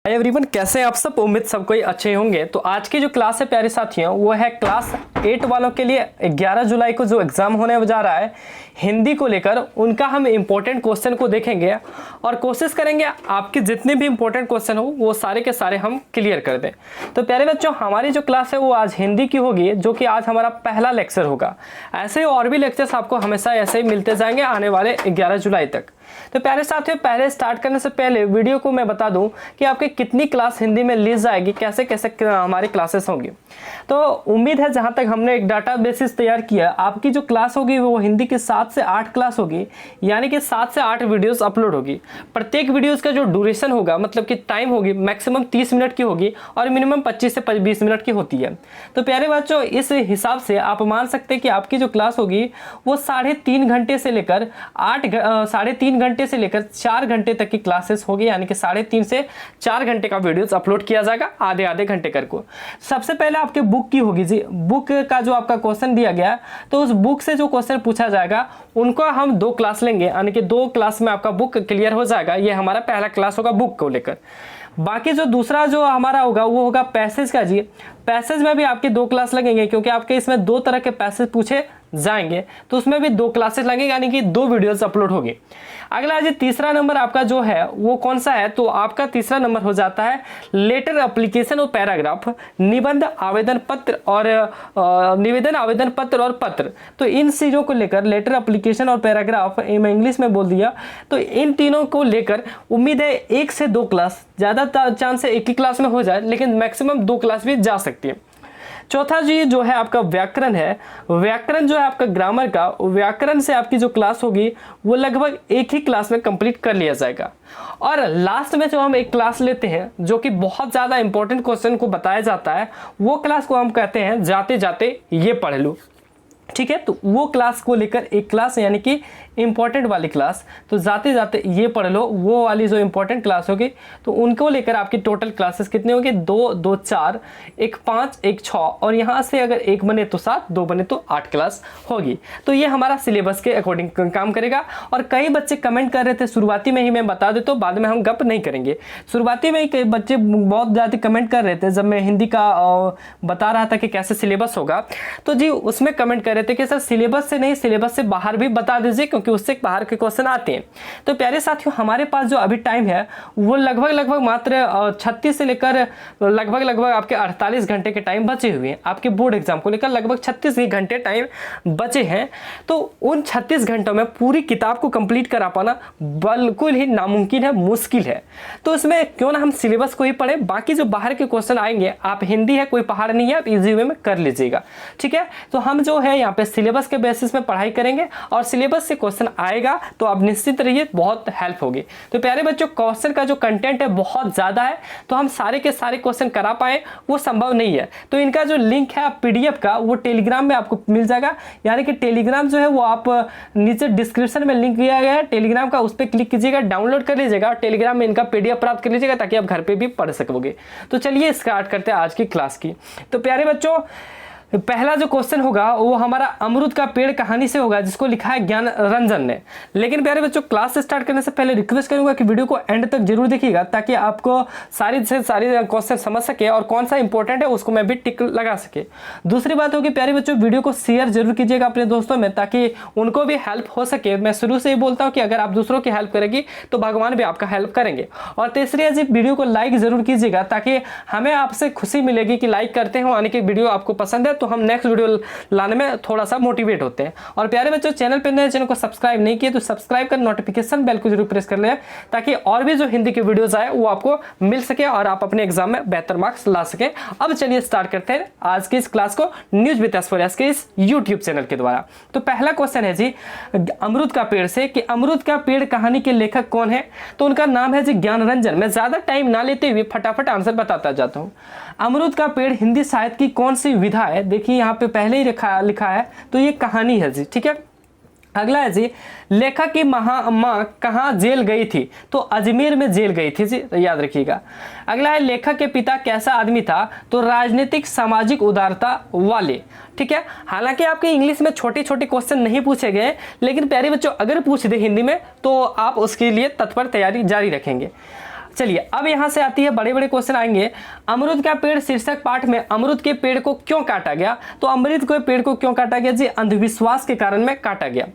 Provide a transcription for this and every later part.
Hi everyone, कैसे हैं आप सब। उम्मीद सब कोई अच्छे होंगे। तो आज की जो क्लास है प्यारे साथियों, वो है क्लास 8 वालों के लिए 11 जुलाई को जो एग्जाम होने जा रहा है हिंदी को लेकर, उनका हम इंपॉर्टेंट क्वेश्चन को देखेंगे और कोशिश करेंगे आपके जितने भी इंपॉर्टेंट क्वेश्चन हो वो सारे के सारे हम क्लियर कर दें। तो प्यारे बच्चों, हमारी जो क्लास है वो आज हिंदी की होगी, जो कि आज हमारा पहला लेक्चर होगा। ऐसे ही और भी लेक्चर्स आपको हमेशा ऐसे ही मिलते जाएंगे आने वाले 11 जुलाई तक। तो प्यारे साथियों, पहले स्टार्ट करने से पहले वीडियो को मैं बता दूं कि आपके कितनी क्लास हिंदी में ली जाएगी, कैसे कैसे हमारी क्लासेस होंगी। तो उम्मीद है जहां तक हमने एक डाटा बेसिस तैयार किया, आपकी जो क्लास होगी वो हिंदी की 7 से 8 क्लास होगी, यानी कि 7 से 8 वीडियोस अपलोड होगी। प्रत्येक वीडियोस का जो ड्यूरेशन होगा, मतलब कि टाइम होगी, मैक्सिमम 30 मिनट की होगी और मिनिमम 25 से 20 मिनट की होती है। तो प्यारे बच्चों, इस हिसाब से आप मान सकते हैं कि आपकी जो क्लास होगी वो 3.5 घंटे से लेकर 3.5 घंटे से लेकर 4 घंटे तक की क्लासेस होगी, यानी कि 3.5 से 4 घंटे का वीडियोस अपलोड किया जाएगा आधे आधे घंटे कर को। सबसे पहले आपके बुक की होगी जी, बुक का जो आपका क्वेश्चन दिया गया तो उस बुक से जो क्वेश्चन पूछा जाएगा उनको हम 2 क्लास लेंगे, यानी कि 2 क्लास में आपका बुक क्लियर हो जाएगा। ये हमारा पहला क्लास होगा बुक को लेकर। बाकी जो दूसरा जो हमारा होगा वो होगा पैसेज का जी। पैसेज में भी आपके 2 क्लास लगेंगे, क्योंकि आपके इसमें 2 तरह के पैसेज पूछे जाएंगे, तो उसमें भी 2 क्लासेस लगेंगे, यानी कि 2 वीडियोस अपलोड होगी। अगला जी, तीसरा नंबर आपका जो है वो कौन सा है, तो आपका तीसरा नंबर हो जाता है लेटर, एप्लीकेशन और पैराग्राफ, निबंध, आवेदन पत्र और निवेदन, आवेदन पत्र और पत्र। तो इन चीज़ों को लेकर, लेटर, एप्लीकेशन और पैराग्राफ, मैं इंग्लिश में बोल दिया, तो इन तीनों को लेकर उम्मीद है 1 से 2 क्लास, ज़्यादा चांस है 1 ही क्लास में हो जाए, लेकिन मैक्सिमम 2 क्लास भी जा सकती है। चौथा जी जो है आपका व्याकरण है। व्याकरण जो है आपका ग्रामर का, व्याकरण से आपकी जो क्लास होगी वो लगभग 1 ही क्लास में कंप्लीट कर लिया जाएगा। और लास्ट में जो हम एक क्लास लेते हैं जो कि बहुत ज़्यादा इंपॉर्टेंट क्वेश्चन को बताया जाता है, वो क्लास को हम कहते हैं जाते जाते ये पढ़ लो। ठीक है, तो वो क्लास को लेकर एक क्लास, यानी कि इंपॉर्टेंट वाली क्लास, तो जाते जाते ये पढ़ लो, वो वाली जो इंपॉर्टेंट क्लास होगी, तो उनको लेकर आपकी टोटल क्लासेस कितने होंगे, 2, 2, 4, 1, 5, 1, 6 और यहाँ से अगर 1 बने तो 7, 2 बने तो 8 क्लास होगी। तो ये हमारा सिलेबस के अकॉर्डिंग काम करेगा। और कई बच्चे कमेंट कर रहे थे, शुरुआती में ही मैं बता देता हूँ, बाद में हम गप नहीं करेंगे। शुरुआती में ही कई बच्चे बहुत ज़्यादा कमेंट कर रहे थे जब मैं हिंदी का बता रहा था कि कैसे सिलेबस होगा, तो जी उसमें कमेंट कर रहे थे कि सर सिलेबस से नहीं, सिलेबस से बाहर भी बता दीजिए, क्योंकि उससे बाहर के क्वेश्चन आते हैं। तो प्यारे साथियों, हमारे पास जो अभी टाइम है वो लगभग मात्र 36 से लेकर लगभग आपके 48 घंटे के टाइम बचे हुए हैं। आपके बोर्ड एग्जाम को लेकर लगभग 36 ही घंटे टाइम बचे हैं। तो उन 36 घंटों में पूरी किताब को कंप्लीट करा पाना बिल्कुल ही नामुमकिन है, मुश्किल है। तो इसमें क्यों ना हम सिलेबस को ही पढ़े, बाकी जो बाहर के क्वेश्चन आएंगे, आप हिंदी है कोई पहाड़ नहीं है, आप इजी वे में कर लीजिएगा। ठीक है, तो हम जो है यहाँ पे सिलेबस के बेसिस में पढ़ाई करेंगे और सिलेबस से क्वेश्चन आएगा तो आप निश्चित रहिए बहुत हेल्प होगी। तो प्यारे बच्चों, क्वेश्चन का जो कंटेंट है बहुत ज़्यादा है, तो हम सारे के सारे क्वेश्चन करा पाए वो संभव नहीं है। तो इनका जो लिंक है पीडीएफ का, वो टेलीग्राम में आपको मिल जाएगा, यानी कि टेलीग्राम जो है वो आप नीचे डिस्क्रिप्शन में लिंक दिया गया है टेलीग्राम का, उस पर क्लिक कीजिएगा, डाउनलोड कर लीजिएगा और टेलीग्राम में इनका पीडीएफ प्राप्त कर लीजिएगा, ताकि आप घर पर भी पढ़ सकोगे। तो चलिए स्टार्ट करते हैं आज की क्लास की। तो प्यारे बच्चों, पहला जो क्वेश्चन होगा वो हमारा अमरूद का पेड़ कहानी से होगा, जिसको लिखा है ज्ञान रंजन ने। लेकिन प्यारे बच्चों, क्लास स्टार्ट करने से पहले रिक्वेस्ट करूंगा कि वीडियो को एंड तक जरूर देखिएगा, ताकि आपको सारी से सारी क्वेश्चन समझ सके और कौन सा इंपॉर्टेंट है उसको मैं भी टिक लगा सके। दूसरी बात होगी प्यारे बच्चों, वीडियो को शेयर जरूर कीजिएगा अपने दोस्तों में, ताकि उनको भी हेल्प हो सके। मैं शुरू से ही बोलता हूँ कि अगर आप दूसरों की हेल्प करेंगी तो भगवान भी आपका हेल्प करेंगे। और तीसरी चीज, वीडियो को लाइक जरूर कीजिएगा, ताकि हमें आपसे खुशी मिलेगी कि लाइक करते हो, यानी कि वीडियो आपको पसंद है, तो हम नेक्स्ट वीडियो लाने में थोड़ा सा मोटिवेट होते हैं। और प्यारे बच्चों, चैनल पर नए, चैनल को सब्सक्राइब नहीं किए तो सब्सक्राइब कर नोटिफिकेशन बेल को जरूर प्रेस कर ले, ताकि और भी जो हिंदी के वीडियोस आए वो आपको मिल सके और आप अपने एग्जाम में बेहतर मार्क्स ला सके। अब चलिए स्टार्ट करते हैं आज की इस क्लास को न्यूज विद एस के इस यूट्यूब चैनल के द्वारा। तो पहला क्वेश्चन है जी अमरूद का पेड़ से, कि अमरूद का पेड़ कहानी के लेखक कौन है, तो उनका नाम है जी ज्ञान रंजन। मैं ज्यादा टाइम ना लेते हुए फटाफट आंसर बताता जाता हूँ। अमरूद का पेड़ हिंदी साहित्य की कौन सी विधा है, देखिए यहाँ पे पहले ही लिखा है, तो ये कहानी है जी। ठीक है, अगला है जी लेखक की माँ कहाँ जेल गई थी, तो अजमेर में जेल गई थी जी, तो याद रखिएगा। अगला है लेखक के पिता कैसा आदमी था, तो राजनीतिक सामाजिक उदारता वाले। ठीक है, हालांकि आपके इंग्लिश में छोटे छोटे क्वेश्चन नहीं पूछे गए, लेकिन प्यारे बच्चों अगर पूछ दे हिंदी में तो आप उसके लिए तत्पर तैयारी जारी रखेंगे। चलिए अब यहाँ से आती है बड़े बड़े क्वेश्चन आएंगे। अमरूद का पेड़ शीर्षक पाठ में अमरूद के पेड़ को क्यों काटा गया? तो अमरूद के पेड़ को क्यों काटा गया जी? अंधविश्वास के कारण में काटा गया।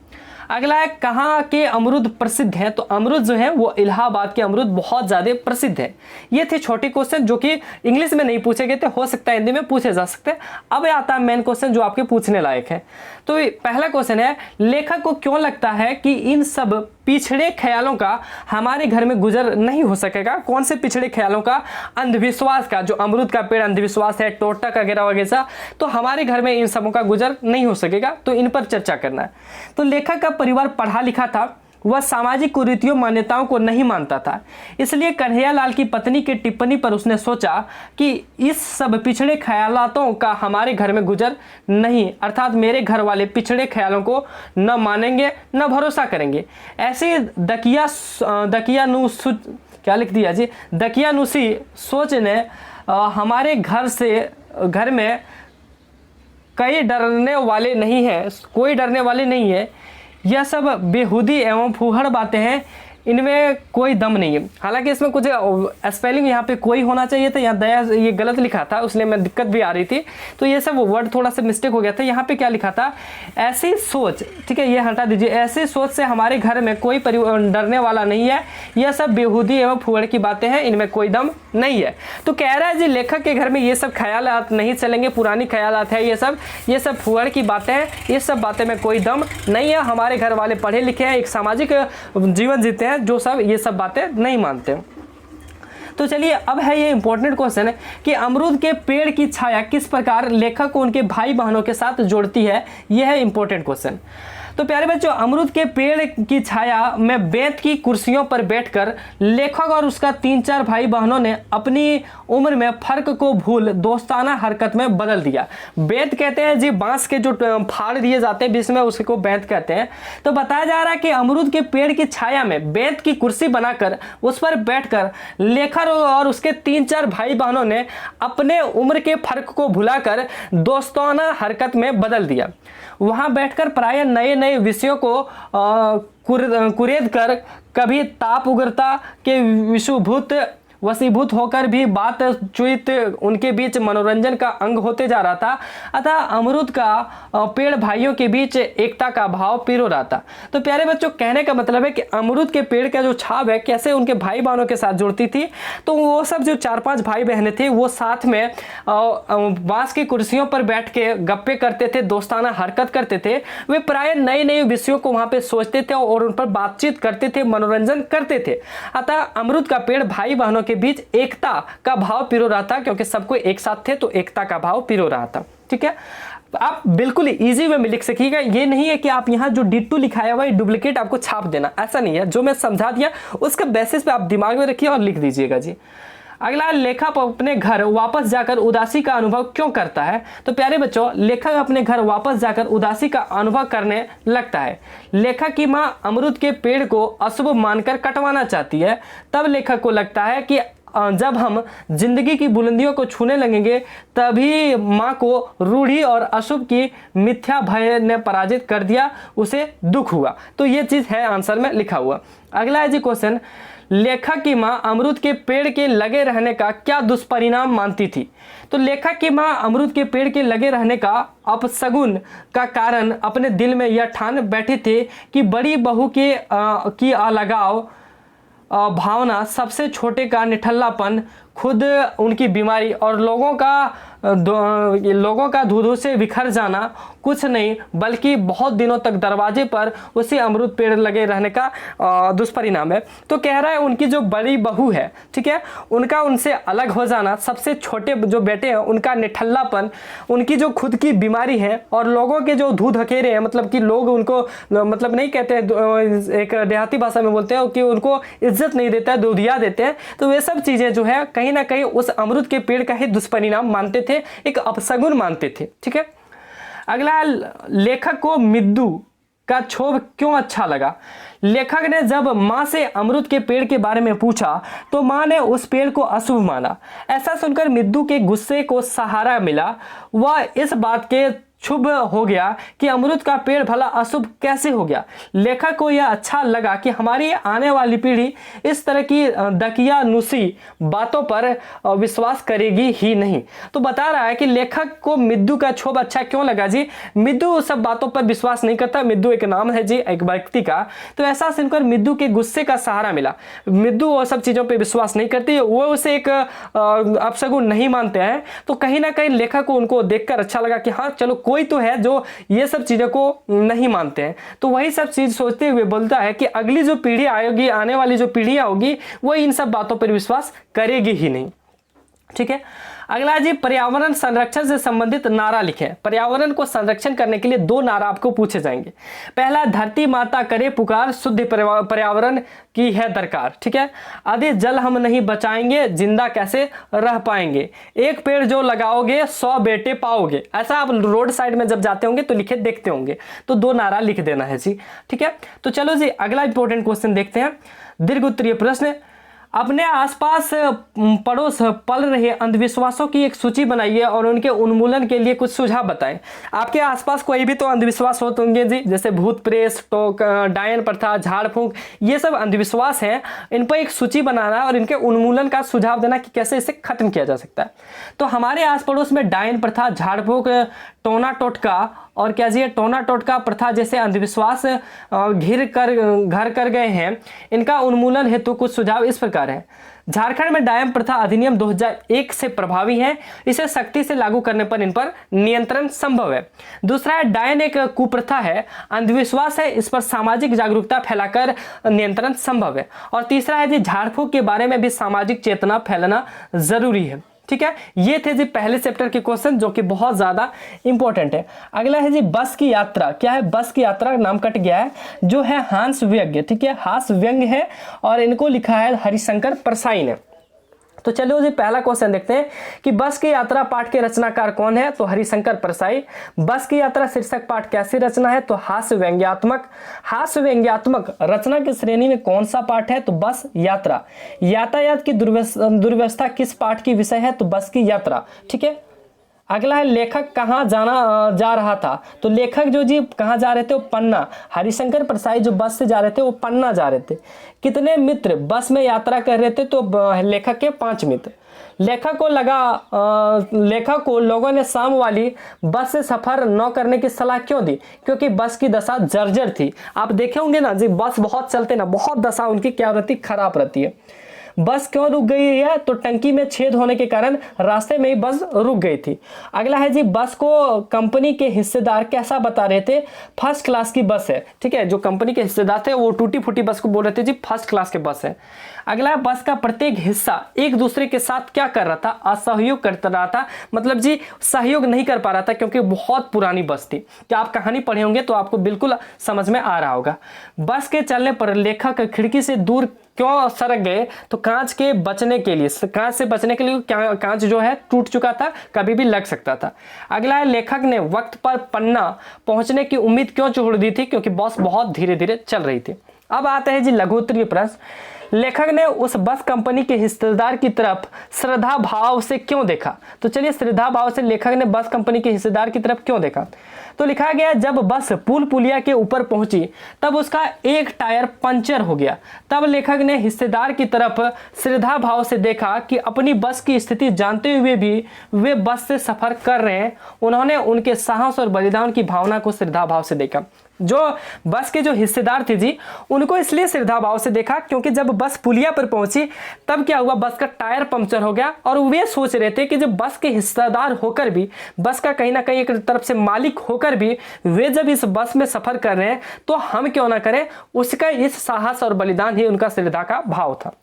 अगला है कहाँ के अमरूद प्रसिद्ध हैं? तो अमरूद जो है वो इलाहाबाद के अमरूद बहुत ज़्यादा प्रसिद्ध है। ये थे छोटे क्वेश्चन जो कि इंग्लिश में नहीं पूछे गए थे, हो सकता है हिंदी में पूछे जा सकते हैं। अब आता है मेन क्वेश्चन जो आपके पूछने लायक है। तो पहला क्वेश्चन है, लेखक को क्यों लगता है कि इन सब पिछड़े ख्यालों का हमारे घर में गुजर नहीं हो सकेगा? कौन से पिछड़े ख्यालों का? अंधविश्वास का, जो अमरूद का पेड़ अंधविश्वास है, टोटक वगैरह वगैरह, तो हमारे घर में इन सबों का गुजर नहीं हो सकेगा, तो इन पर चर्चा करना है। तो लेखक का परिवार पढ़ा लिखा था, वह सामाजिक कुरीतियों मान्यताओं को नहीं मानता था, इसलिए कन्हैयालाल की पत्नी की टिप्पणी पर उसने सोचा कि इस सब पिछड़े ख्यालातों का हमारे घर में गुजर नहीं, अर्थात मेरे घर वाले पिछड़े ख्यालों को न मानेंगे न भरोसा करेंगे। ऐसे क्या लिख दिया जी, दकियानुसी सोच ने हमारे घर में कोई डरने वाले नहीं है, यह सब बेहुदी एवं फूहड़ बातें हैं, इनमें कोई दम नहीं है। हालांकि इसमें कुछ स्पेलिंग यहाँ पे कोई होना चाहिए था, यहाँ दया ये गलत लिखा था, उसलिए मैं दिक्कत भी आ रही थी, तो ये सब वर्ड थोड़ा सा मिस्टेक हो गया था। यहाँ पे क्या लिखा था, ऐसी सोच, ठीक है ये हटा दीजिए, ऐसी सोच से हमारे घर में कोई डरने वाला नहीं है, यह सब बेहुदी एवं फूहड़ की बातें हैं, इनमें कोई दम नहीं है। तो कह रहा है जी लेखक के घर में ये सब ख्यालात नहीं चलेंगे, पुरानी ख्यालात है, ये सब फूहड़ की बातें हैं, ये सब बातें में कोई दम नहीं है, हमारे घर वाले पढ़े लिखे हैं, एक सामाजिक जीवन जीते हैं, जो सब ये सब बातें नहीं मानते। तो चलिए अब है ये इंपॉर्टेंट क्वेश्चन है कि अमरूद के पेड़ की छाया किस प्रकार लेखक को उनके भाई बहनों के साथ जोड़ती है, यह है इंपॉर्टेंट क्वेश्चन। तो प्यारे बच्चों, अमरूद के पेड़ की छाया में बेंत की कुर्सियों पर बैठकर लेखक और उसका 3-4 भाई बहनों ने अपनी उम्र में फर्क को भूल दोस्ताना हरकत में बदल दिया। बेंत कहते हैं जी बांस के जो फाड़ दिए जाते हैं बीच में, उसको बेंत कहते हैं। तो बताया जा रहा है कि अमरूद के पेड़ की छाया में बेंत की कुर्सी बनाकर उस पर बैठकर लेखक और उसके 3-4 भाई बहनों ने अपने उम्र के फर्क को भुलाकर दोस्ताना हरकत में बदल दिया। वहां बैठकर प्राय नए नए विषयों को कुरेद कर, कभी ताप उग्रता के वशीभूत होकर भी बातचीत उनके बीच मनोरंजन का अंग होते जा रहा था। अतः अमरूद का पेड़ भाइयों के बीच एकता का भाव पिरो रहा था। तो प्यारे बच्चों, कहने का मतलब है कि अमरूद के पेड़ का जो छाव है कैसे उनके भाई बहनों के साथ जुड़ती थी। तो वो सब जो 4-5 भाई बहनें थे वो साथ में बांस की कुर्सियों पर बैठ के गप्पे करते थे, दोस्ताना हरकत करते थे। वे प्राय नए नए विषयों को वहां पे सोचते थे और उन पर बातचीत करते थे, मनोरंजन करते थे। अतः अमरूद का पेड़ भाई बहनों के बीच एकता का भाव पिरो रहा था, क्योंकि सबको एक साथ थे तो एकता का भाव पिरो रहा था। ठीक है, आप बिल्कुल इजी वे में लिख सकिएगा। ये नहीं है कि आप यहाँ जो डिट्टो लिखाया हुआ है डुप्लीकेट आपको छाप देना, ऐसा नहीं है। जो मैं समझा दिया उसके बेसिस पे आप दिमाग में रखिए और लिख दीजिएगा जी। अगला, लेखक अपने घर वापस जाकर उदासी का अनुभव क्यों करता है? तो प्यारे बच्चों, लेखक अपने घर वापस जाकर उदासी का अनुभव करने लगता है। लेखक की मां अमरूद के पेड़ को अशुभ मानकर कटवाना चाहती है। तब लेखक को लगता है कि जब हम जिंदगी की बुलंदियों को छूने लगेंगे तभी मां को रूढ़ी और अशुभ की मिथ्या भय ने पराजित कर दिया, उसे दुख हुआ। तो ये चीज है आंसर में लिखा हुआ। अगला है जी क्वेश्चन, लेखक की मां अमरूद के पेड़ के लगे रहने का क्या दुष्परिणाम मानती थी? तो लेखक की मां अमरूद के पेड़ के लगे रहने का अपशगुन का कारण अपने दिल में यह ठान बैठी थी कि बड़ी बहू की अलगाव भावना, सबसे छोटे का निठल्लापन, खुद उनकी बीमारी और लोगों का धूधू से बिखर जाना कुछ नहीं बल्कि बहुत दिनों तक दरवाजे पर उसी अमरूद पेड़ लगे रहने का दुष्परिणाम है। तो कह रहा है उनकी जो बड़ी बहू है, ठीक है, उनका उनसे अलग हो जाना, सबसे छोटे जो बेटे हैं उनका निठल्लापन, उनकी जो खुद की बीमारी है और लोगों के जो धूध हकेरे हैं, मतलब कि लोग उनको मतलब नहीं कहते, एक देहाती भाषा में बोलते हैं कि उनको इज्जत नहीं देता है, दूधिया देते हैं। तो वे सब चीज़ें जो है कहीं ना कहीं उस अमरूद के पेड़ का ही दुष्परिणाम मानते थे, एक अपशगुन मानते थे। ठीक है, अगला, लेखक को मिद्दू का क्षोभ क्यों अच्छा लगा? लेखक ने जब मां से अमरूद के पेड़ के बारे में पूछा तो मां ने उस पेड़ को अशुभ माना। ऐसा सुनकर मिद्दू के गुस्से को सहारा मिला। वह इस बात के शुभ हो गया कि अमरूद का पेड़ भला अशुभ कैसे हो गया। लेखक को यह अच्छा लगा कि हमारी आने वाली पीढ़ी इस तरह की दकियानुसी बातों पर विश्वास करेगी ही नहीं। तो बता रहा है कि लेखक को मिद्दू का क्षोभ अच्छा क्यों लगा जी। मिद्दू सब बातों पर विश्वास नहीं करता, मिद्दू एक नाम है जी, एक व्यक्ति का। तो ऐसा सुनकर मिद्दू के गुस्से का सहारा मिला। मिद्दू वो सब चीज़ों पर विश्वास नहीं करती, वो उसे एक अपशगुन नहीं मानते हैं। तो कहीं ना कहीं लेखक को उनको देखकर अच्छा लगा कि हाँ चलो कोई तो है जो ये सब चीज़ों को नहीं मानते हैं। तो वही सब चीज़ सोचते हुए बोलता है कि अगली जो पीढ़ी आएगी, आने वाली जो पीढ़ियाँ होगी, वो इन सब बातों पर विश्वास करेगी ही नहीं। ठीक है, अगला जी, पर्यावरण संरक्षण से संबंधित नारा लिखें। पर्यावरण को संरक्षण करने के लिए 2 नारा आपको पूछे जाएंगे। पहला, धरती माता करे पुकार, शुद्ध पर्यावरण की है दरकार। ठीक है, अधिक जल हम नहीं बचाएंगे, जिंदा कैसे रह पाएंगे, एक पेड़ जो लगाओगे 100 बेटे पाओगे। ऐसा आप रोड साइड में जब जाते होंगे तो लिखे देखते होंगे। तो 2 नारा लिख देना है जी। ठीक है, तो चलो जी अगला इंपॉर्टेंट क्वेश्चन देखते हैं। दीर्घ उत्तरीय प्रश्न, अपने आसपास पड़ोस पल रहे अंधविश्वासों की एक सूची बनाइए और उनके उन्मूलन के लिए कुछ सुझाव बताएं। आपके आसपास कोई भी तो अंधविश्वास होते होंगे जी, जैसे भूत प्रेत, टोक, डायन प्रथा, झाड़ फूंक, ये सब अंधविश्वास हैं। इन पर एक सूची बनाना और इनके उन्मूलन का सुझाव देना कि कैसे इसे खत्म किया जा सकता है। तो हमारे आस पड़ोस में डायन प्रथा, झाड़ फूंक, टोना टोटका और क्या जी टोना टोटका प्रथा जैसे अंधविश्वास घर कर गए हैं। इनका उन्मूलन हेतु कुछ सुझाव इस प्रकार है। झारखंड में डायन प्रथा अधिनियम 2001 से प्रभावी है, इसे सख्ती से लागू करने पर इन पर नियंत्रण संभव है। दूसरा है, डायन एक कुप्रथा है, अंधविश्वास है, इस पर सामाजिक जागरूकता फैलाकर नियंत्रण संभव है। और तीसरा है जी, झाड़ फूंक के बारे में भी सामाजिक चेतना फैलाना जरूरी है। ठीक है, ये थे जी पहले चैप्टर के क्वेश्चन जो कि बहुत ज्यादा इंपॉर्टेंट है। अगला है जी, बस की यात्रा। क्या है? बस की यात्रा, नाम कट गया है, जो है हास व्यंग्य। ठीक है, हास व्यंग्य है और इनको लिखा है हरिशंकर परसाई ने। तो चलो जी पहला क्वेश्चन देखते हैं कि बस की यात्रा पाठ के रचनाकार कौन है? तो हरिशंकर परसाई। बस की यात्रा शीर्षक पाठ कैसी रचना है? तो हास्य व्यंग्यात्मक। हास्य व्यंग्यात्मक रचना की श्रेणी में कौन सा पाठ है? तो बस यात्रा। यातायात की दुर्व्यवस्था किस पाठ की विषय है? तो बस की यात्रा। ठीक है, अगला है, लेखक कहाँ जा रहा था? तो लेखक जो जी कहाँ जा रहे थे? वो पन्ना। हरिशंकर परसाई जो बस से जा रहे थे वो पन्ना जा रहे थे। कितने मित्र बस में यात्रा कर रहे थे? तो लेखक के 5 मित्र। लेखक को लोगों ने शाम वाली बस से सफर न करने की सलाह क्यों दी? क्योंकि बस की दशा जर्जर थी। आप देखे होंगे ना जी, बस बहुत चलते ना, बहुत दशा उनकी क्या रहती, खराब रहती है। बस क्यों रुक गई है? तो टंकी में छेद होने के कारण रास्ते में ही बस रुक गई थी। अगला है जी, बस को कंपनी के हिस्सेदार कैसा बता रहे थे? फर्स्ट क्लास की बस है। ठीक है, जो कंपनी के हिस्सेदार थे वो टूटी फूटी बस को बोल रहे थे जी फर्स्ट क्लास के बस है। अगला है, बस का प्रत्येक हिस्सा एक दूसरे के साथ क्या कर रहा था? असहयोग कर रहा था, मतलब जी सहयोग नहीं कर पा रहा था क्योंकि बहुत पुरानी बस थी। क्या आप कहानी पढ़े होंगे तो आपको बिल्कुल समझ में आ रहा होगा। बस के चलने पर लेखक खिड़की से दूर क्यों सरक गए? तो कांच के बचने के लिए, कांच से बचने के लिए, कांच जो है टूट चुका था, कभी भी लग सकता था। अगला है, लेखक ने वक्त पर पन्ना पहुंचने की उम्मीद क्यों छोड़ दी थी? क्योंकि बस बहुत धीरे धीरे चल रही थी। अब आते हैं जी लघु उत्तरीय प्रश्न। लेखक ने उस बस कंपनी के हिस्सेदार की तरफ श्रद्धा भाव से क्यों देखा? तो चलिए, श्रद्धा भाव से लेखक ने बस कंपनी के हिस्सेदार की तरफ क्यों देखा? तो लिखा गया, जब बस पुल पुलिया के ऊपर पहुंची तब उसका एक टायर पंचर हो गया। तब लेखक ने हिस्सेदार की तरफ श्रद्धा भाव से देखा कि अपनी बस की स्थिति जानते हुए भी वे बस से सफर कर रहे हैं। उन्होंने उनके साहस और बलिदान की भावना को श्रद्धा भाव से देखा। जो बस के जो हिस्सेदार थे जी, उनको इसलिए श्रद्धा भाव से देखा क्योंकि जब बस पुलिया पर पहुंची तब क्या हुआ, बस का टायर पंक्चर हो गया और वे सोच रहे थे कि जब बस के हिस्सेदार होकर भी, बस का कहीं ना कहीं एक तरफ से मालिक होकर भी वे जब इस बस में सफर कर रहे हैं तो हम क्यों ना करें। उसका इस साहस और बलिदान ही उनका श्रद्धा का भाव था।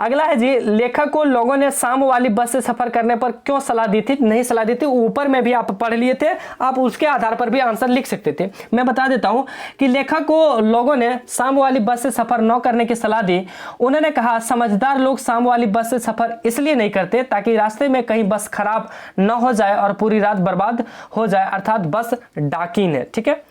अगला है जी, लेखक को लोगों ने शाम वाली बस से सफर करने पर क्यों सलाह दी थी? नहीं सलाह दी थी, ऊपर में भी आप पढ़ लिए थे, आप उसके आधार पर भी आंसर लिख सकते थे। मैं बता देता हूं कि लेखक को लोगों ने शाम वाली बस से सफर न करने की सलाह दी। उन्होंने कहा, समझदार लोग शाम वाली बस से सफर इसलिए नहीं करते ताकि रास्ते में कहीं बस खराब न हो जाए और पूरी रात बर्बाद हो जाए, अर्थात बस डाकिन है। ठीक है,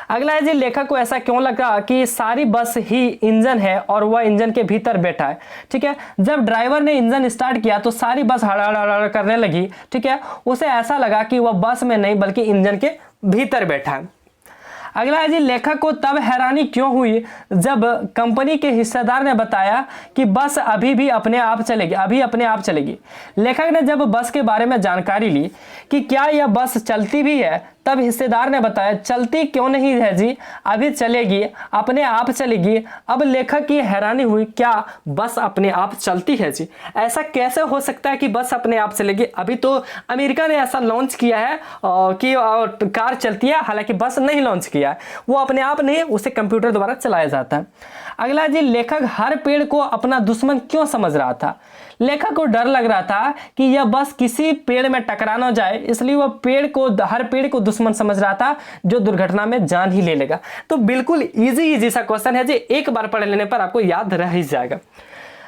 अगला है जी, लेखक को ऐसा क्यों लगा कि सारी बस ही इंजन है और वह इंजन के भीतर बैठा है। ठीक है, जब ड्राइवर ने इंजन स्टार्ट किया तो सारी बस हड़ हड़ करने लगी। ठीक है, उसे ऐसा लगा कि वह बस में नहीं बल्कि इंजन के भीतर बैठा है। अगला है जी, लेखक को तब हैरानी क्यों हुई जब कंपनी के हिस्सेदार ने बताया कि बस अभी भी अपने आप चलेगी। लेखक ने जब बस के बारे में जानकारी ली कि क्या यह बस चलती भी है, तब हिस्सेदार ने बताया चलती क्यों नहीं है जी, अभी चलेगी, अपने आप चलेगी। अब लेखक की हैरानी हुई, क्या बस अपने आप चलती है जी? ऐसा कैसे हो सकता है कि बस अपने आप चलेगी? अभी तो अमेरिका ने ऐसा लॉन्च किया है कि कार चलती है, हालांकि बस नहीं लॉन्च किया है, वो अपने आप नहीं, उसे कंप्यूटर द्वारा चलाया जाता है। अगला जी, लेखक हर पेड़ को अपना दुश्मन क्यों समझ रहा था? लेखक को डर लग रहा था कि यह बस किसी पेड़ में टकरा ना जाए, इसलिए वह हर पेड़ को दुश्मन समझ रहा था जो दुर्घटना में जान ही ले लेगा। तो बिल्कुल इजी सा क्वेश्चन है जी, एक बार पढ़ लेने पर आपको याद रह ही जाएगा।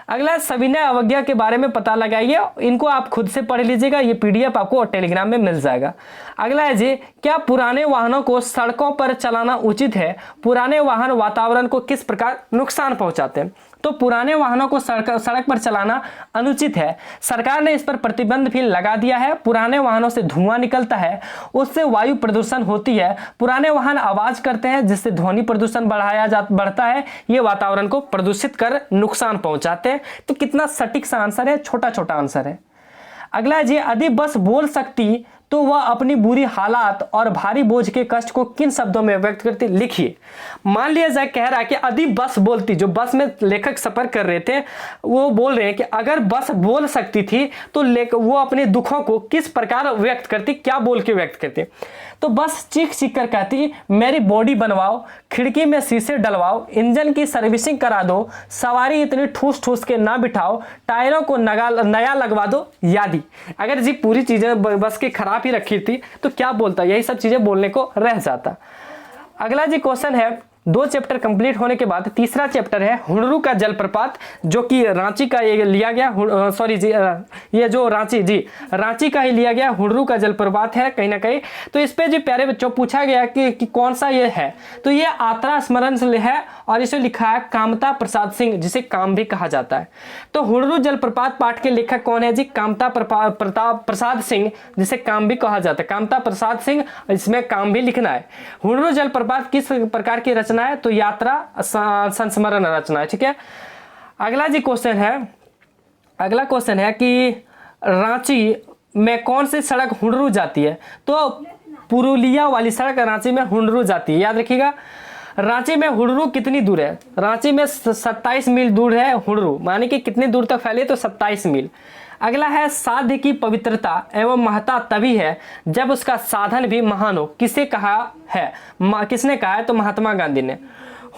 अगला, सविनय अवज्ञा के बारे में पता लगाइए, इनको आप खुद से पढ़ लीजिएगा, ये पीडीएफ आपको टेलीग्राम में मिल जाएगा। अगला है जी, क्या पुराने वाहनों को सड़कों पर चलाना उचित है? पुराने वाहन वातावरण को किस प्रकार नुकसान पहुंचाते हैं? तो पुराने वाहनों को सड़क पर चलाना अनुचित है। सरकार ने इस पर प्रतिबंध भी लगा दिया है। पुराने वाहनों से धुआं निकलता है, उससे वायु प्रदूषण होती है। पुराने वाहन आवाज करते हैं जिससे ध्वनि प्रदूषण बढ़ता है, ये वातावरण को प्रदूषित कर नुकसान पहुंचाते हैं। तो कितना सटीक सा आंसर है, छोटा छोटा आंसर है। अगला जी, यदि बस बोल सकती तो वह अपनी बुरी हालात और भारी बोझ के कष्ट को किन शब्दों में व्यक्त करती? लिखिए। मान लिया जाए कह रहा है कि यदि बस बोलती, जो बस में लेखक सफर कर रहे थे वो बोल रहे हैं कि अगर बस बोल सकती थी तो वो अपने दुखों को किस प्रकार व्यक्त करती, क्या बोल के व्यक्त करती? तो बस चीख चीख कर कहती, मेरी बॉडी बनवाओ, खिड़की में शीशे डलवाओ, इंजन की सर्विसिंग करा दो, सवारी इतनी ठूस ठूस के ना बिठाओ, टायरों को नया लगवा दो यादी। अगर जी पूरी चीजें बस की खराब ही रखी थी तो क्या बोलता, यही सब चीजें बोलने को रह जाता। अगला जी क्वेश्चन है, 2 चैप्टर कंप्लीट होने के बाद तीसरा चैप्टर है हुडरू का जलप्रपात, जो कि रांची का ये लिया गया, सॉरी जी ये जो रांची का ही लिया गया हुडरू का जलप्रपात है कहीं ना कहीं। तो इस पे जी प्यारे बच्चों पूछा गया कि कौन सा ये है, तो ये आत्रा स्मरण से है और इसे लिखा है कामता प्रसाद सिंह, जिसे काम भी कहा जाता है। तो हुडरू जलप्रपात पाठ के लेखक कौन है जी? कामता प्रसाद सिंह, जिसे काम भी कहा जाता है, कामता प्रसाद सिंह, इसमें काम भी लिखना है। हुडरू जलप्रपात किस प्रकार की रचना है? तो यात्रा संस्मरण रचना है। ठीक है, अगला क्वेश्चन है कि रांची में कौन सी सड़क हुडरू जाती है? तो पुरुलिया वाली सड़क रांची में हुडरू जाती है, याद रखिएगा। रांची में हुडरू कितनी दूर है? रांची में 27 मील दूर है हुडरू, माने कि कितनी दूर तक फैली? तो 27 मील। अगला है, साध्य की पवित्रता एवं महत्ता तभी है जब उसका साधन भी महान हो, किसने कहा है? तो महात्मा गांधी ने।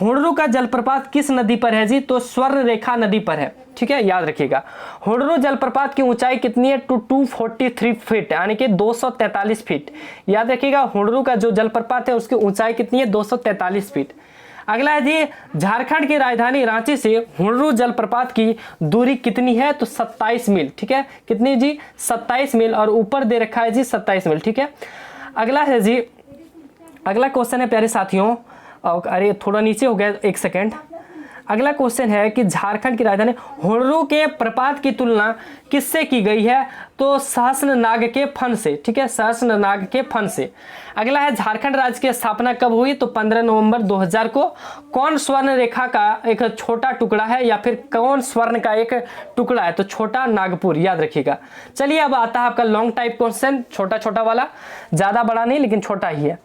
हुडरू का जलप्रपात किस नदी पर है जी? तो स्वर्ण रेखा नदी पर है। ठीक है, याद रखिएगा। हुडरू जलप्रपात की ऊंचाई कितनी है? 243 फीट, यानी कि 243 फीट। याद रखिएगा, हुडरू का जो जलप्रपात है उसकी ऊंचाई कितनी है? 243 फीट। अगला है जी, झारखंड की राजधानी रांची से हुडरू जलप्रपात की दूरी कितनी है? तो 27 मील। ठीक है, कितनी जी? 27 मील, और ऊपर दे रखा है जी 27 मील। ठीक है, अगला है जी, अगला क्वेश्चन है प्यारे साथियों, अरे थोड़ा नीचे हो गया, एक सेकेंड। अगला क्वेश्चन है कि झारखंड की राजधानी हुडरू के प्रपात की तुलना किससे की गई है? तो सहस्त्रनाग के फन से। ठीक है, सहस्त्रनाग के फन से। अगला है, झारखंड राज्य की स्थापना कब हुई? तो 15 नवंबर 2000 को। कौन स्वर्ण रेखा का एक छोटा टुकड़ा है या फिर कौन स्वर्ण का एक टुकड़ा है? तो छोटा नागपुर, याद रखिएगा। चलिए अब आता है आपका लॉन्ग टाइप क्वेश्चन, छोटा छोटा वाला, ज्यादा बड़ा नहीं लेकिन छोटा ही है।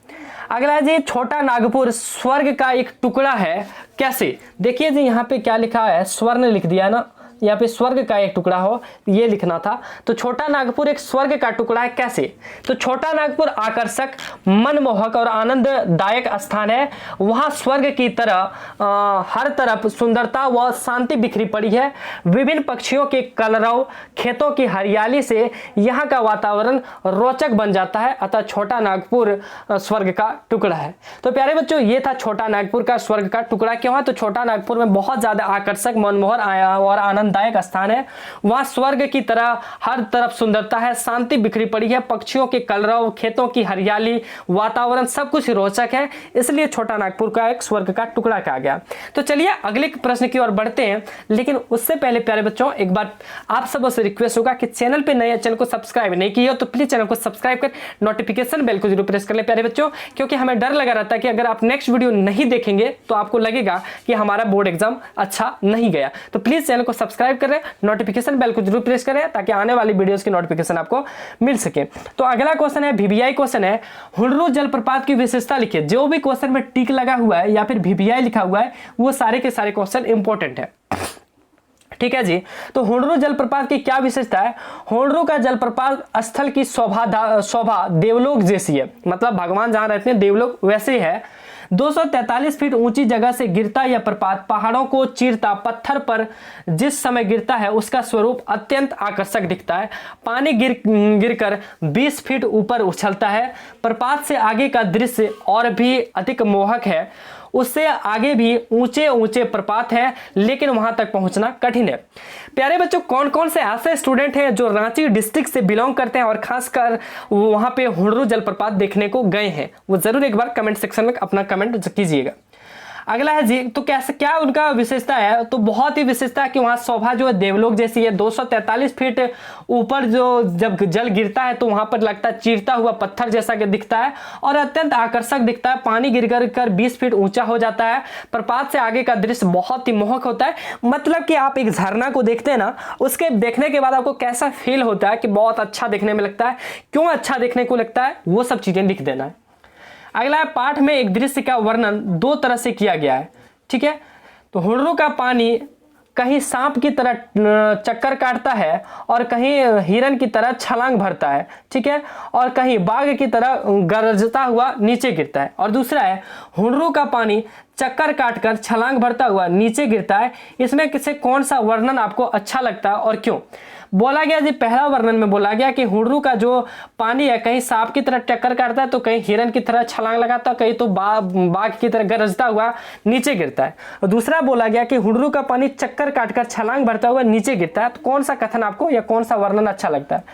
अगला जी, छोटा नागपुर स्वर्ग का एक टुकड़ा है, कैसे? देखिए जी यहाँ पे क्या लिखा है, स्वर्ण लिख दिया ना, यहाँ पे स्वर्ग का एक टुकड़ा हो ये लिखना था। तो छोटा नागपुर एक स्वर्ग का टुकड़ा है, कैसे? तो छोटा नागपुर आकर्षक, मनमोहक और आनंददायक स्थान है। वहां स्वर्ग की तरह हर तरफ सुंदरता व शांति बिखरी पड़ी है। विभिन्न पक्षियों के कलरव, खेतों की हरियाली से यहाँ का वातावरण रोचक बन जाता है। अतः छोटा नागपुर स्वर्ग का टुकड़ा है। तो प्यारे बच्चों, ये था छोटा नागपुर का स्वर्ग का टुकड़ा क्यों है। तो छोटा नागपुर में बहुत ज्यादा आकर्षक, मनमोहक और आनंददायक स्थान है। वहाँ स्वर्ग की तरह हर तरफ सुंदरता है, शांति बिखरी पड़ी है, पक्षियों के कलरव, खेतों की हरियाली, वातावरण सब कुछ रोचक है, इसलिए छोटा नागपुर का एक स्वर्ग का टुकड़ा कहा गया। तो चलिए अगले प्रश्न की ओर बढ़ते हैं, लेकिन उससे पहले प्यारे बच्चों एक बार आप सबों से रिक्वेस्ट होगा कि चैनल पे नए, चैनल को सब्सक्राइब नहीं किया हो तो प्लीज चैनल को सब्सक्राइब कर नोटिफिकेशन बेल को जरूर प्रेस कर ले प्यारे बच्चों, क्योंकि हमें डर लगा रहता है कि अगर आप नेक्स्ट वीडियो नहीं देखेंगे तो आपको लगेगा कि हमारा बोर्ड एग्जाम अच्छा नहीं गया। तो प्लीज चैनल को सब्सक्राइब करें, नोटिफिकेशन बेल को जरूर प्रेस करें ताकि आने वाली वीडियोस की नोटिफिकेशन आपको मिल सके। तो अगला क्वेश्चन है वीवीआई क्वेश्चन है, हुंडरू जलप्रपात की विशेषता लिखिए। जो भी क्वेश्चन में टिक लगा हुआ है या फिर वीवीआई लिखा हुआ है वो सारे के सारे क्वेश्चन इंपॉर्टेंट है, ठीक है जी। तो हुंडरू जलप्रपात की क्या विशेषता है? हुंडरू का जलप्रपात स्थल की शोभा देवलोक जैसी है, मतलब भगवान जहां रहते हैं देवलोक वैसे है। 243 फीट ऊंची जगह से गिरता यह प्रपात पहाड़ों को चीरता पत्थर पर जिस समय गिरता है उसका स्वरूप अत्यंत आकर्षक दिखता है। पानी गिरकर 20 फीट ऊपर उछलता है। प्रपात से आगे का दृश्य और भी अधिक मोहक है, उससे आगे भी ऊंचे ऊंचे प्रपात हैं, लेकिन वहां तक पहुंचना कठिन है। प्यारे बच्चों कौन कौन से ऐसे स्टूडेंट हैं जो रांची डिस्ट्रिक्ट से बिलोंग करते हैं और खासकर वहां पे हुंडरू जलप्रपात देखने को गए हैं, वो जरूर एक बार कमेंट सेक्शन में अपना कमेंट कीजिएगा। अगला है जी, तो कैसे क्या उनका विशेषता है? तो बहुत ही विशेषता है कि वहां शोभा जो है देवलोक जैसी है। 243 फीट ऊपर जो जब जल गिरता है तो वहां पर लगता है चीरता हुआ पत्थर जैसा कि दिखता है और अत्यंत आकर्षक दिखता है। पानी गिर कर 20 फीट ऊंचा हो जाता है। प्रपात से आगे का दृश्य बहुत ही मोहक होता है, मतलब कि आप एक झरना को देखते हैं ना, उसके देखने के बाद आपको कैसा फील होता है कि बहुत अच्छा देखने में लगता है। क्यों अच्छा देखने को लगता है वो सब चीजें लिख देना है। अगला है पाठ में एक दृश्य का वर्णन दो तरह से किया गया है, ठीक है। तो हुंडरू का पानी कहीं सांप की तरह चक्कर काटता है और कहीं हिरन की तरह छलांग भरता है, ठीक है, और कहीं बाघ की तरह गरजता हुआ नीचे गिरता है। और दूसरा है हुंडरू का पानी चक्कर काटकर छलांग भरता हुआ नीचे गिरता है। इसमें किसे कौन सा वर्णन आपको अच्छा लगता है और क्यों? बोला गया जी, पहला वर्णन में बोला गया कि हुंडरू का जो पानी है कहीं सांप की तरह टक्कर काटता है तो कहीं हिरन की तरह छलांग लगाता है, कहीं तो बाघ की तरह गरजता हुआ नीचे गिरता है। और दूसरा बोला गया कि हुंडरू का पानी चक्कर काटकर छलांग भरता हुआ नीचे गिरता है। तो कौन सा कथन आपको या कौन सा वर्णन अच्छा लगता है?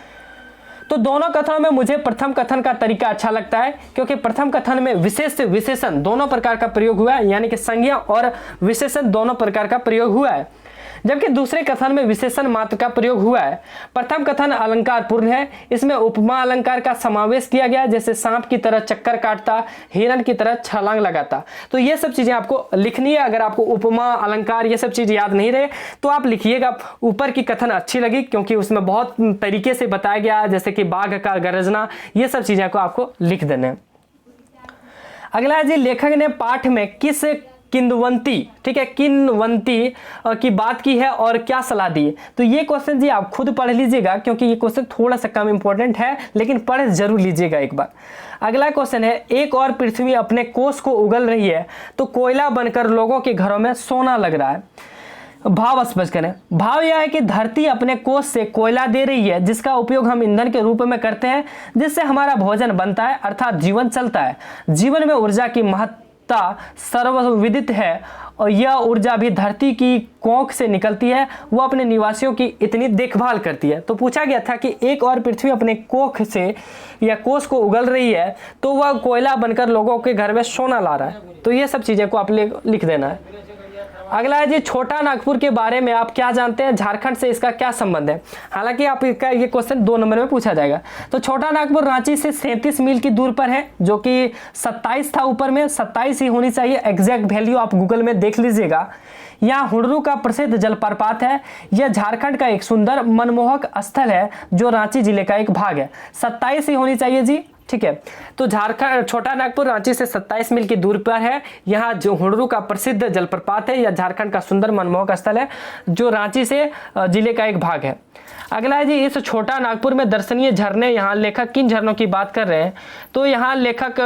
तो दोनों कथनों में मुझे प्रथम कथन का तरीका अच्छा लगता है, क्योंकि प्रथम कथन में विशेष से विशेषण दोनों प्रकार का प्रयोग हुआ है, यानी कि संज्ञा और विशेषण दोनों प्रकार का प्रयोग हुआ है, जबकि दूसरे कथन में विशेषण मात्र का प्रयोग हुआ है। प्रथम कथन अलंकार पूर्ण है, इसमें उपमा अलंकार का समावेश किया गया, जैसे सांप की तरह चक्कर काटता, हिरन की तरह छलांग लगाता। तो ये सब चीजें आपको लिखनी है। अगर आपको उपमा अलंकार ये सब चीज याद नहीं रहे तो आप लिखिएगा। ऊपर की कथन अच्छी लगी क्योंकि उसमें बहुत तरीके से बताया गया, जैसे कि बाघ का गरजना, ये सब चीजें आपको लिख देने हैं। अगला है जी, लेखक ने पाठ में किस किन्वंती, ठीक है, किन्वंती की बात की है और क्या सलाह दी? तो ये क्वेश्चन जी आप खुद पढ़ लीजिएगा, क्योंकि ये क्वेश्चन थोड़ा सा कम इंपॉर्टेंट है, लेकिन पढ़ जरूर लीजिएगा एक बार। अगला क्वेश्चन है, एक और पृथ्वी अपने कोष को उगल रही है तो कोयला बनकर लोगों के घरों में सोना लग रहा है। भाव स्पष्ट करें। भाव यह है कि धरती अपने कोष से कोयला दे रही है, जिसका उपयोग हम ईंधन के रूप में करते हैं, जिससे हमारा भोजन बनता है, अर्थात जीवन चलता है। जीवन में ऊर्जा की महत्ता सर्वविदित है और यह ऊर्जा भी धरती की कोख से निकलती है, वो अपने निवासियों की इतनी देखभाल करती है। तो पूछा गया था कि एक और पृथ्वी अपने कोख से या कोष को उगल रही है तो वह कोयला बनकर लोगों के घर में सोना ला रहा है। तो ये सब चीजें को आप लिख देना है। अगला है जी, छोटा नागपुर के बारे में आप क्या जानते हैं? झारखंड से इसका क्या संबंध है? हालांकि आप इसका ये क्वेश्चन 2 नंबर में पूछा जाएगा। तो छोटा नागपुर रांची से 37 मील की दूर पर है, जो कि 27 था ऊपर में, 27 ही होनी चाहिए। एग्जैक्ट वैल्यू आप गूगल में देख लीजिएगा। यहाँ हुंडरू का प्रसिद्ध जलप्रपात है। यह झारखंड का एक सुंदर मनमोहक स्थल है जो रांची जिले का एक भाग है। 27 ही होनी चाहिए जी, ठीक है। तो झारखंड छोटा नागपुर रांची से 27 मील की दूरी पर है। यहाँ जो हुंडरू का प्रसिद्ध जलप्रपात है, यह झारखंड का सुंदर मनमोहक स्थल है जो रांची से जिले का एक भाग है। अगला है जी, इस छोटा नागपुर में दर्शनीय झरने, यहाँ लेखक किन झरनों की बात कर रहे हैं? तो यहाँ लेखक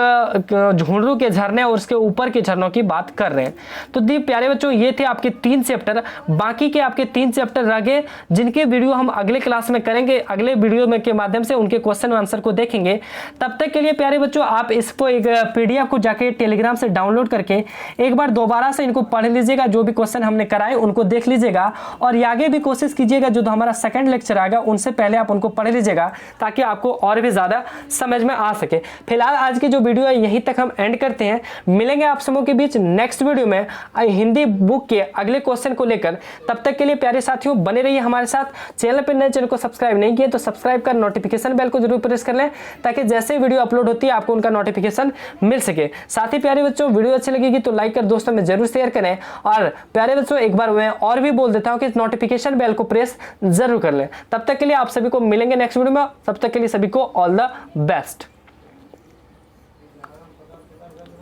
हुंडरू के झरने और उसके ऊपर के झरनों की बात कर रहे हैं। तो दी प्यारे बच्चों, ये थे आपके 3 चैप्टर। बाकी के आपके 3 चैप्टर रह गए, जिनके वीडियो हम अगले क्लास में करेंगे। अगले वीडियो में के माध्यम से उनके क्वेश्चन आंसर को देखेंगे। तब तब तक के लिए प्यारे बच्चों आप इसको एक PDF को जाके टेलीग्राम से डाउनलोड करके एक बार दोबारा से इनको पढ़ लीजिएगा, जो भी क्वेश्चन हमने कराए उनको देख लीजिएगा और आगे भी कोशिश कीजिएगा जो हमारा सेकंड लेक्चर आएगा उनसे पहले आप उनको पढ़ लीजिएगा ताकि आपको और भी ज़्यादा समझ में आ सके। फिलहाल आज की जो वीडियो है यहीं तक हम एंड करते हैं, मिलेंगे आप सबों के बीच नेक्स्ट वीडियो में हिंदी बुक के अगले क्वेश्चन को लेकर। तब तक के लिए प्यारे साथियों बने रहिए हमारे साथ। चैनल पर नए, चैनल को सब्सक्राइब नहीं किए तो सब्सक्राइब कर नोटिफिकेशन बेल को जरूर प्रेस कर लें ताकि जैसे वीडियो अपलोड होती है आपको उनका नोटिफिकेशन मिल सके। साथ ही प्यारे बच्चों वीडियो अच्छी लगेगी तो लाइक कर दोस्तों में जरूर शेयर करें और प्यारे बच्चों एक बार मैं और भी बोल देता हूं कि नोटिफिकेशन बेल को प्रेस जरूर कर लें। तब तक के लिए आप सभी को मिलेंगे नेक्स्ट वीडियो में, तब तक के लिए सभी को ऑल द बेस्ट।